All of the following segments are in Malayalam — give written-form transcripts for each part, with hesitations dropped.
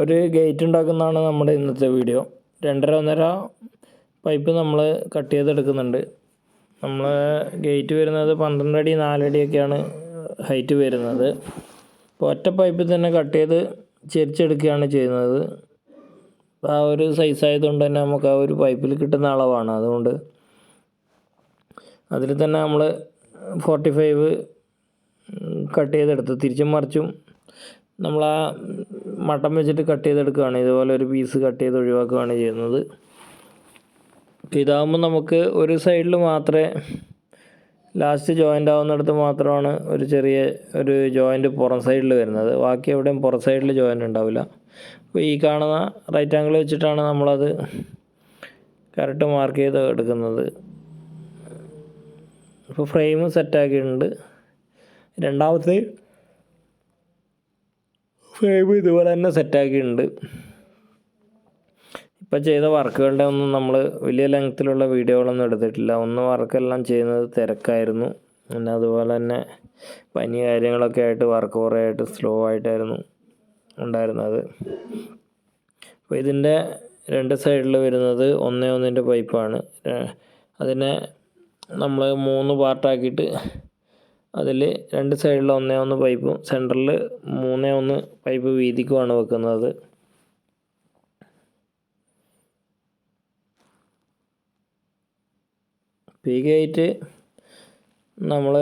ഒരു ഗേറ്റ് ഉണ്ടാക്കുന്നതാണ് നമ്മുടെ ഇന്നത്തെ വീഡിയോ. 2.5 പൈപ്പ് നമ്മൾ കട്ട് ചെയ്തെടുക്കുന്നുണ്ട്. നമ്മൾ ഗേറ്റ് വരുന്നത് 12 അടി 4 അടിയൊക്കെയാണ് ഹൈറ്റ് വരുന്നത്. അപ്പോൾ ഒറ്റ പൈപ്പിൽ തന്നെ കട്ട് ചെയ്ത് ചെരിച്ചെടുക്കുകയാണ് ചെയ്യുന്നത്. ആ ഒരു സൈസ് ആയതുകൊണ്ട് തന്നെ നമുക്ക് ആ ഒരു പൈപ്പിൽ കിട്ടുന്ന അളവാണ്. അതുകൊണ്ട് അതിൽ തന്നെ നമ്മൾ 45 കട്ട് ചെയ്തെടുത്ത് തിരിച്ചും മറിച്ചും നമ്മൾ ആ മട്ടം വെച്ചിട്ട് കട്ട് ചെയ്തെടുക്കുകയാണ്. ഇതുപോലെ ഒരു പീസ് കട്ട് ചെയ്ത് ഒഴിവാക്കുകയാണ് ചെയ്യുന്നത്. ഇതാകുമ്പോൾ നമുക്ക് ഒരു സൈഡിൽ മാത്രമേ ലാസ്റ്റ് ജോയിൻ്റ് ആവുന്നിടത്ത് മാത്രമാണ് ഒരു ചെറിയ ഒരു ജോയിൻ്റ് പുറം സൈഡിൽ വരുന്നത്. ബാക്കി എവിടെയും പുറം സൈഡിൽ ജോയിൻ്റ് ഉണ്ടാവില്ല. അപ്പോൾ ഈ കാണുന്ന റൈറ്റ് ആംഗിൾ വെച്ചിട്ടാണ് നമ്മളത് കറക്റ്റ് മാർക്ക് ചെയ്ത് എടുക്കുന്നത്. ഇപ്പോൾ ഫ്രെയിം സെറ്റാക്കിയിട്ടുണ്ട്. രണ്ടാമത്തെ ഫ്രെയിം ഇതുപോലെ തന്നെ സെറ്റാക്കിയിട്ടുണ്ട്. ഇപ്പോൾ ചെയ്ത വർക്കുകളുടെ ഒന്നും നമ്മൾ വലിയ ലെങ്ത്തിലുള്ള വീഡിയോകളൊന്നും എടുത്തിട്ടില്ല. വർക്കെല്ലാം ചെയ്യുന്നത് തിരക്കായിരുന്നു. പിന്നെ അതുപോലെ തന്നെ പനി കാര്യങ്ങളൊക്കെ ആയിട്ട് വർക്ക് കുറേ ആയിട്ട് സ്ലോ ആയിട്ടായിരുന്നു ഉണ്ടായിരുന്നത്. അപ്പോൾ ഇതിൻ്റെ 2 സൈഡിൽ വരുന്നത് 1:1 പൈപ്പാണ്. അതിനെ നമ്മൾ 3 പാർട്ടാക്കിയിട്ട് അതിൽ 2 സൈഡിൽ 1:1 പൈപ്പും സെൻറ്ററിൽ 3:1 പൈപ്പ് വീതിക്കുമാണ് വെക്കുന്നത്. ഈ ഗേറ്റ് നമ്മൾ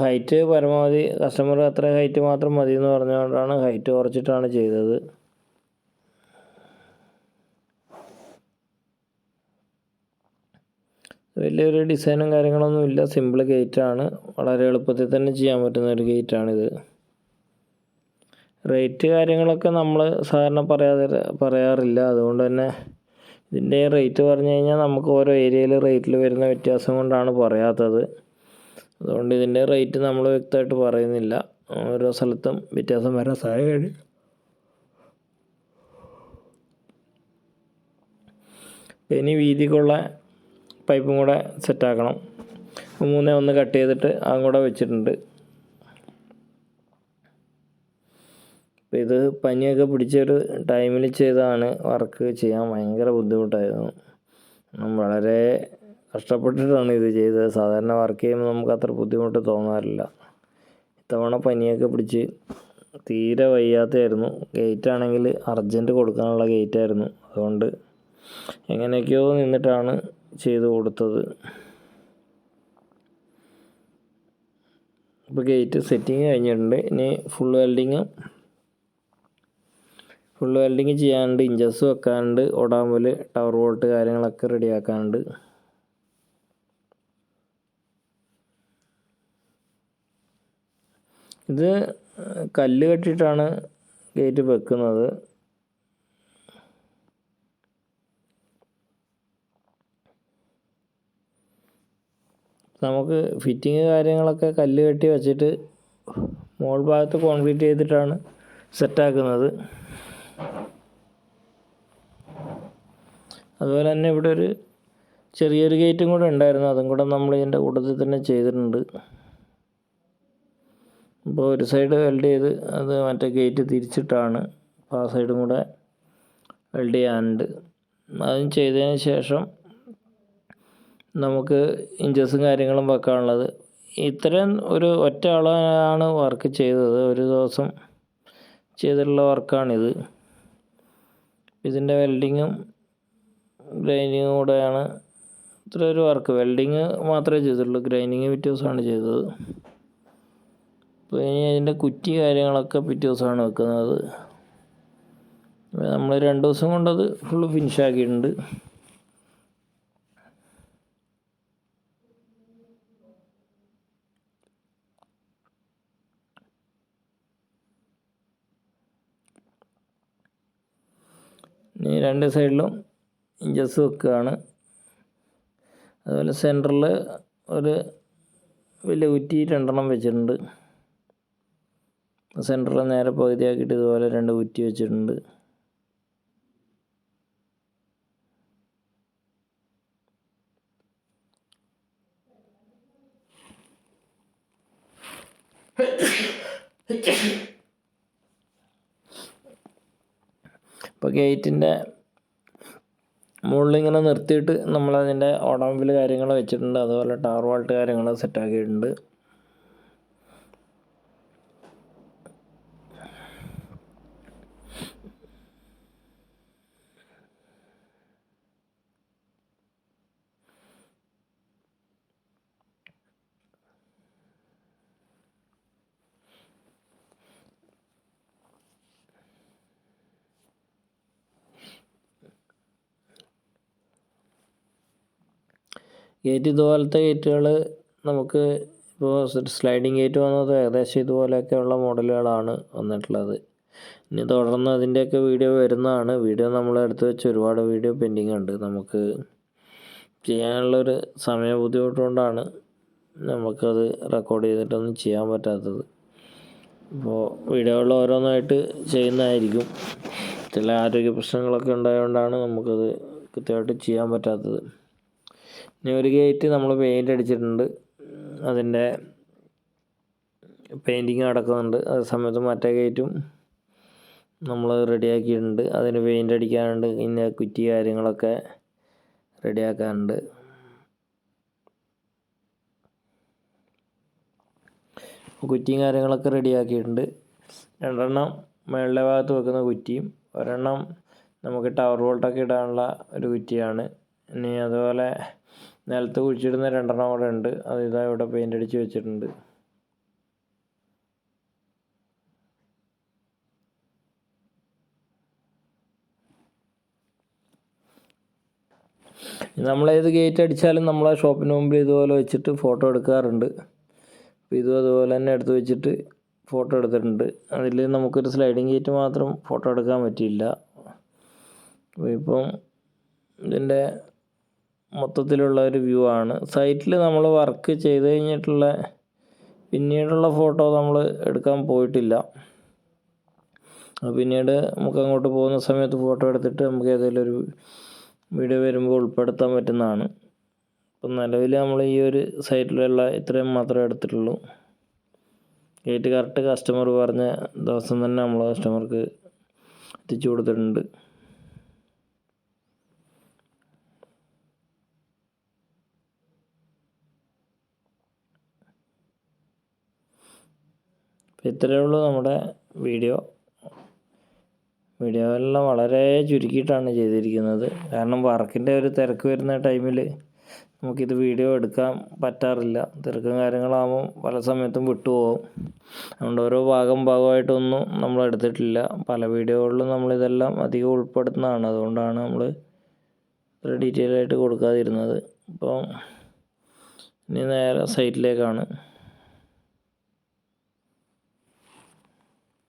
ഹൈറ്റ് പരമാവധി കസ്റ്റമർ അത്ര ഹൈറ്റ് മാത്രം മതി എന്ന് പറഞ്ഞുകൊണ്ടാണ് ഹൈറ്റ് കുറച്ചിട്ടാണ് ചെയ്തത്. വലിയൊരു ഡിസൈനും കാര്യങ്ങളൊന്നും ഇല്ല. സിമ്പിൾ ഗേറ്റാണ്. വളരെ എളുപ്പത്തിൽ തന്നെ ചെയ്യാൻ പറ്റുന്ന ഒരു ഗേറ്റാണിത്. റേറ്റ് കാര്യങ്ങളൊക്കെ നമ്മൾ സാധാരണ പറയാറില്ല. അതുകൊണ്ട് തന്നെ ഇതിൻ്റെ റേറ്റ് പറഞ്ഞു കഴിഞ്ഞാൽ നമുക്ക് ഓരോ ഏരിയയിൽ റേറ്റിൽ വരുന്ന വ്യത്യാസം കൊണ്ടാണ് പറയാത്തത്. അതുകൊണ്ട് ഇതിൻ്റെ റേറ്റ് നമ്മൾ വ്യക്തമായിട്ട് പറയുന്നില്ല. ഓരോ സ്ഥലത്തും വ്യത്യാസം വരാൻ സാധ്യതയുണ്ട്. ഇനി വീതിക്കുള്ള പൈപ്പും കൂടെ സെറ്റാക്കണം. 3:1 കട്ട് ചെയ്തിട്ട് അതും കൂടെ വെച്ചിട്ടുണ്ട്. അപ്പോൾ ഇത് പനിയൊക്കെ പിടിച്ചൊരു ടൈമിൽ ചെയ്തതാണ്. വർക്ക് ചെയ്യാൻ ഭയങ്കര ബുദ്ധിമുട്ടായിരുന്നു. വളരെ കഷ്ടപ്പെട്ടിട്ടാണ് ഇത് ചെയ്തത്. സാധാരണ വർക്ക് ചെയ്യുമ്പോൾ നമുക്ക് അത്ര ബുദ്ധിമുട്ട് തോന്നാറില്ല. ഇത്തവണ പനിയൊക്കെ പിടിച്ച് തീരെ വയ്യാത്തതായിരുന്നു. ഗേറ്റാണെങ്കിൽ അർജൻറ്റ് കൊടുക്കാനുള്ള ഗേറ്റായിരുന്നു. അതുകൊണ്ട് എങ്ങനെയൊക്കെയോ നിന്നിട്ടാണ് ചെയ്ത് കൊടുത്തത്. ഇപ്പോൾ ഗേറ്റ് സെറ്റിങ് കഴിഞ്ഞിട്ടുണ്ട്. ഇനി ഫുൾ വെൽഡിങ് ചെയ്യാനുണ്ട്. ഇഞ്ചസ് വെക്കാനുണ്ട്. ഒടാമ്പൽ ടവർ ബോൾട്ട് കാര്യങ്ങളൊക്കെ റെഡിയാക്കാനുണ്ട്. ഇത് കല്ല് കെട്ടിയിട്ടാണ് ഗേറ്റ് വെക്കുന്നത്. നമുക്ക് ഫിറ്റിങ് കാര്യങ്ങളൊക്കെ കല്ല് കെട്ടി വെച്ചിട്ട് മോൾ ഭാഗത്ത് കോൺക്രീറ്റ് ചെയ്തിട്ടാണ് സെറ്റാക്കുന്നത്. അതുപോലെ തന്നെ ഇവിടെ ഒരു ചെറിയൊരു ഗേറ്റും കൂടെ ഉണ്ടായിരുന്നു. അതും കൂടെ നമ്മൾ ഇതിൻ്റെ കൂട്ടത്തിൽ തന്നെ ചെയ്തിട്ടുണ്ട്. ഇപ്പോൾ ഒരു സൈഡ് വെൽഡ് ചെയ്ത് അത് മറ്റേ ഗേറ്റ് തിരിച്ചിട്ടാണ്. അപ്പോൾ ആ സൈഡും കൂടെ വെൽഡ് ചെയ്യാനുണ്ട്. അതും ചെയ്തതിന് ശേഷം നമുക്ക് ഇഞ്ചസും കാര്യങ്ങളും വെക്കാനുള്ളത്. ഇത്രയും ഒരു ഒറ്റ ആളാണ് വർക്ക് ചെയ്തത്. ഒരു ദിവസം ചെയ്തിട്ടുള്ള വർക്കാണിത്. ഇതിൻ്റെ വെൽഡിങ്ങും ഗ്രൈൻഡിങ്ങും കൂടെയാണ് ഇത്ര ഒരു വർക്ക്. വെൽഡിങ് മാത്രമേ ചെയ്തിട്ടുള്ളൂ. ഗ്രൈൻഡിങ് പിറ്റേ ദിവസമാണ് ചെയ്തത്. അപ്പോൾ ഇനി അതിൻ്റെ കുറ്റി കാര്യങ്ങളൊക്കെ പിറ്റേ ദിവസമാണ് വെക്കുന്നത്. നമ്മൾ 2 ദിവസം കൊണ്ടത് ഫുള്ള് ഫിനിഷാക്കിയിട്ടുണ്ട്. ഇനി 2 സൈഡിലും ഇഞ്ചസ് വെക്കുകയാണ്. അതുപോലെ സെൻറ്ററിൽ ഒരു വലിയ കുറ്റി 2 വെച്ചിട്ടുണ്ട്. സെൻറ്ററിൽ നേരെ പകുതിയാക്കിയിട്ട് ഇതുപോലെ 2 കുറ്റി വെച്ചിട്ടുണ്ട്. ഇപ്പോൾ ഗേറ്റിൻ്റെ മുകളിലിങ്ങനെ നിർത്തിയിട്ട് നമ്മളതിൻ്റെ ഓടാമ്പിൽ കാര്യങ്ങൾ വെച്ചിട്ടുണ്ട്. അതുപോലെ ടാർ വാൾട്ട് കാര്യങ്ങൾ സെറ്റാക്കിയിട്ടുണ്ട്. ഗേറ്റ് ഇതുപോലത്തെ ഗേറ്റുകൾ നമുക്ക് ഇപ്പോൾ സ്ലൈഡിങ് ഗേറ്റ് വന്നത് ഏകദേശം ഇതുപോലെയൊക്കെയുള്ള മോഡലുകളാണ് വന്നിട്ടുള്ളത്. ഇനി തുടർന്ന് അതിൻ്റെയൊക്കെ വീഡിയോ വരുന്നതാണ്. വീഡിയോ നമ്മൾ എടുത്ത് വെച്ച് ഒരുപാട് വീഡിയോ പെൻഡിങ് ഉണ്ട്. നമുക്ക് ചെയ്യാനുള്ളൊരു സമയ ബുദ്ധിമുട്ടുകൊണ്ടാണ് നമുക്കത് റെക്കോർഡ് ചെയ്തിട്ടൊന്നും ചെയ്യാൻ പറ്റാത്തത്. ഇപ്പോൾ വീഡിയോകൾ ഓരോന്നായിട്ട് ചെയ്യുന്നതായിരിക്കും. ചില ആരോഗ്യ പ്രശ്നങ്ങളൊക്കെ ഉണ്ടായതുകൊണ്ടാണ് നമുക്കത് കൃത്യമായിട്ട് ചെയ്യാൻ പറ്റാത്തത്. ഇനി ഒരു ഗേറ്റ് നമ്മൾ പെയിൻ്റ് അടിച്ചിട്ടുണ്ട്. അതിൻ്റെ പെയിൻറ്റിങ് നടക്കുന്നുണ്ട്. അതേ സമയത്ത് മറ്റേ ഗേറ്റും നമ്മൾ റെഡിയാക്കിയിട്ടുണ്ട്. അതിന് പെയിൻ്റ് അടിക്കാനുണ്ട്. പിന്നെ കുറ്റി കാര്യങ്ങളൊക്കെ റെഡിയാക്കാനുണ്ട്. കുറ്റിയും കാര്യങ്ങളൊക്കെ റെഡിയാക്കിയിട്ടുണ്ട്. 2 മുകളിലെ ഭാഗത്ത് വെക്കുന്ന കുറ്റിയും ഒരെണ്ണം നമുക്ക് ടവർ ബോൾട്ടൊക്കെ ഇടാനുള്ള ഒരു കുറ്റിയാണ്. ഇനി അതുപോലെ നിലത്ത് കുഴിച്ചിടുന്ന 2 കൂടെ ഉണ്ട്. അത് ഇതാ ഇവിടെ പെയിൻ്റ് അടിച്ച് വെച്ചിട്ടുണ്ട്. നമ്മളേത് ഗേറ്റ് അടിച്ചാലും നമ്മളെ ഷോപ്പിന് മുമ്പിൽ ഇതുപോലെ വെച്ചിട്ട് ഫോട്ടോ എടുക്കാറുണ്ട്. അപ്പോൾ ഇതും അതുപോലെ തന്നെ എടുത്ത് വെച്ചിട്ട് ഫോട്ടോ എടുത്തിട്ടുണ്ട്. അതിൽ നമുക്കൊരു സ്ലൈഡിങ് ഗേറ്റ് മാത്രം ഫോട്ടോ എടുക്കാൻ പറ്റിയില്ല. അപ്പോൾ ഇപ്പം ഇതിൻ്റെ മൊത്തത്തിലുള്ള ഒരു വ്യൂ ആണ്. സൈറ്റിൽ നമ്മൾ വർക്ക് ചെയ്ത് കഴിഞ്ഞിട്ടുള്ള പിന്നീടുള്ള ഫോട്ടോ നമ്മൾ എടുക്കാൻ പോയിട്ടില്ല. പിന്നീട് നമുക്ക് അങ്ങോട്ട് പോകുന്ന സമയത്ത് ഫോട്ടോ എടുത്തിട്ട് നമുക്ക് ഏതെങ്കിലും ഒരു വീഡിയോ വരുമ്പോൾ ഉൾപ്പെടുത്താൻ പറ്റുന്നതാണ്. ഇപ്പം നിലവിൽ നമ്മൾ ഈ ഒരു സൈറ്റിലുള്ള ഇത്രയും മാത്രമേ എടുത്തിട്ടുള്ളൂ. ഗേറ്റ് കറക്റ്റ് കസ്റ്റമർ പറഞ്ഞ ദിവസം തന്നെ നമ്മൾ കസ്റ്റമർക്ക് എത്തിച്ചു കൊടുത്തിട്ടുണ്ട്. അപ്പോൾ ഇത്രയേ ഉള്ളൂ നമ്മുടെ വീഡിയോയെല്ലാം വളരെ ചുരുക്കിയിട്ടാണ് ചെയ്തിരിക്കുന്നത്. കാരണം വർക്കിൻ്റെ ഒരു തിരക്ക് വരുന്ന ടൈമിൽ നമുക്കിത് വീഡിയോ എടുക്കാൻ പറ്റാറില്ല. തിരക്കും കാര്യങ്ങളാകുമ്പോൾ പല സമയത്തും വിട്ടുപോകും. അതുകൊണ്ട് ഓരോ ഭാഗമായിട്ടൊന്നും നമ്മൾ എടുത്തിട്ടില്ല. പല വീഡിയോകളിലും നമ്മളിതെല്ലാം അധികം ഉൾപ്പെടുത്തുന്നതാണ്. അതുകൊണ്ടാണ് നമ്മൾ ഇത്ര ഡീറ്റെയിൽ ആയിട്ട് കൊടുക്കാതിരുന്നത്. അപ്പോൾ ഇനി നേരെ സൈറ്റിലേക്കാണ്.